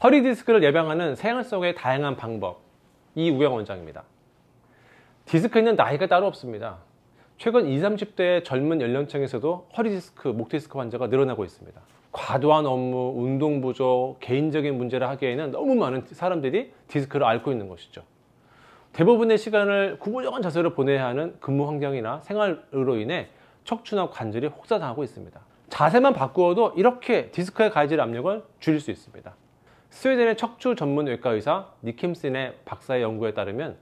허리 디스크를 예방하는 생활 속의 다양한 방법, 이우영 원장입니다. 디스크는 나이가 따로 없습니다. 최근 20, 30대의 젊은 연령층에서도 허리 디스크, 목 디스크 환자가 늘어나고 있습니다. 과도한 업무, 운동 부족, 개인적인 문제라 하기에는 너무 많은 사람들이 디스크를 앓고 있는 것이죠. 대부분의 시간을 구부정한 자세로 보내야 하는 근무 환경이나 생활으로 인해 척추나 관절이 혹사당하고 있습니다. 자세만 바꾸어도 이렇게 디스크에 가해질 압력을 줄일 수 있습니다. 스웨덴의 척추 전문 외과 의사 니킴슨의 박사의 연구에 따르면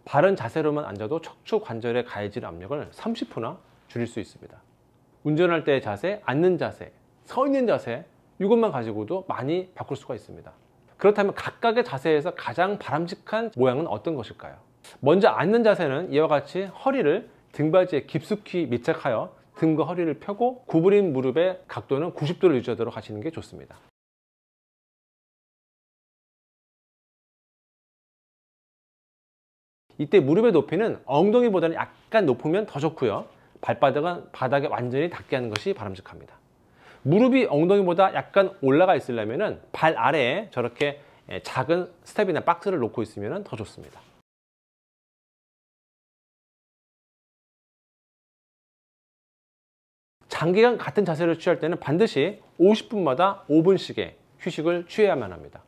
바른 자세로만 앉아도 척추 관절에 가해질 압력을 30%나 줄일 수 있습니다. 운전할 때의 자세, 앉는 자세, 서 있는 자세, 이것만 가지고도 많이 바꿀 수가 있습니다. 그렇다면 각각의 자세에서 가장 바람직한 모양은 어떤 것일까요? 먼저 앉는 자세는 이와 같이 허리를 등받이에 깊숙이 밀착하여 등과 허리를 펴고 구부린 무릎의 각도는 90도를 유지하도록 하시는 게 좋습니다. 이때 무릎의 높이는 엉덩이보다는 약간 높으면 더 좋고요. 발바닥은 바닥에 완전히 닿게 하는 것이 바람직합니다. 무릎이 엉덩이보다 약간 올라가 있으려면 발 아래에 저렇게 작은 스텝이나 박스를 놓고 있으면 더 좋습니다. 장기간 같은 자세를 취할 때는 반드시 50분마다 5분씩의 휴식을 취해야만 합니다.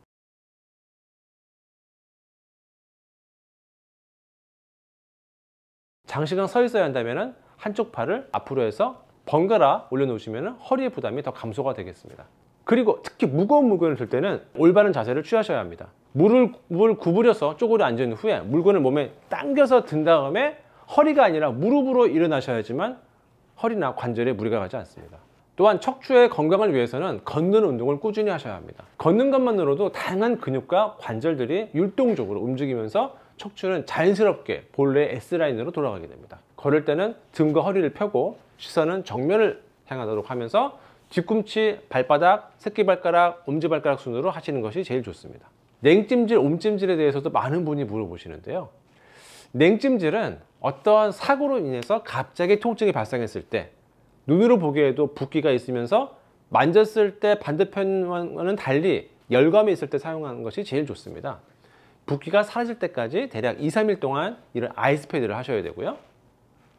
장시간 서 있어야 한다면 한쪽 팔을 앞으로 해서 번갈아 올려놓으시면 허리의 부담이 더 감소가 되겠습니다. 그리고 특히 무거운 물건을 들 때는 올바른 자세를 취하셔야 합니다. 무릎을 구부려서 쪼그려 앉은 후에 물건을 몸에 당겨서 든 다음에 허리가 아니라 무릎으로 일어나셔야지만 허리나 관절에 무리가 가지 않습니다. 또한 척추의 건강을 위해서는 걷는 운동을 꾸준히 하셔야 합니다. 걷는 것만으로도 다양한 근육과 관절들이 율동적으로 움직이면서 척추는 자연스럽게 본래의 S라인으로 돌아가게 됩니다. 걸을 때는 등과 허리를 펴고 시선은 정면을 향하도록 하면서 뒤꿈치, 발바닥, 새끼발가락, 엄지발가락 순으로 하시는 것이 제일 좋습니다. 냉찜질, 옴찜질에 대해서도 많은 분이 물어보시는데요. 냉찜질은 어떠한 사고로 인해서 갑자기 통증이 발생했을 때 눈으로 보기에도 붓기가 있으면서 만졌을 때 반대편과는 달리 열감이 있을 때 사용하는 것이 제일 좋습니다. 붓기가 사라질 때까지 대략 2, 3일 동안 이런 아이스패드를 하셔야 되고요.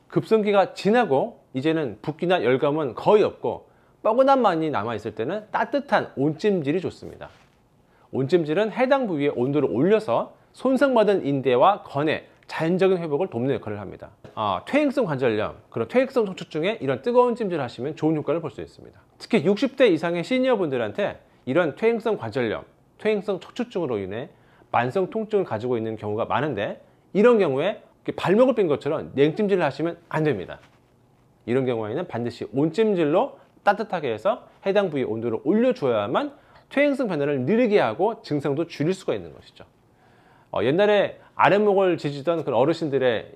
급성기가 지나고 이제는 붓기나 열감은 거의 없고 뻐근함만이 남아있을 때는 따뜻한 온찜질이 좋습니다. 온찜질은 해당 부위의 온도를 올려서 손상받은 인대와 건의 자연적인 회복을 돕는 역할을 합니다. 퇴행성 관절염, 그리고 퇴행성 척추증에 이런 뜨거운 찜질을 하시면 좋은 효과를 볼 수 있습니다. 특히 60대 이상의 시니어분들한테 이런 퇴행성 관절염, 퇴행성 척추증으로 인해 만성 통증을 가지고 있는 경우가 많은데 이런 경우에 발목을 삔 것처럼 냉찜질을 하시면 안 됩니다. 이런 경우에는 반드시 온찜질로 따뜻하게 해서 해당 부위 온도를 올려줘야만 퇴행성 변화를 느리게 하고 증상도 줄일 수가 있는 것이죠. 옛날에 아랫목을 지지던 그런 어르신들의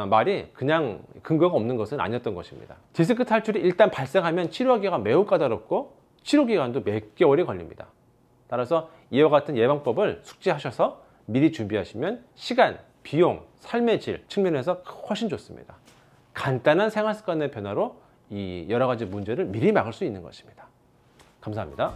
말이 그냥 근거가 없는 것은 아니었던 것입니다. 디스크 탈출이 일단 발생하면 치료하기가 매우 까다롭고 치료기간도 몇 개월이 걸립니다. 따라서 이와 같은 예방법을 숙지하셔서 미리 준비하시면 시간, 비용, 삶의 질 측면에서 훨씬 좋습니다. 간단한 생활 습관의 변화로 이 여러 가지 문제를 미리 막을 수 있는 것입니다. 감사합니다.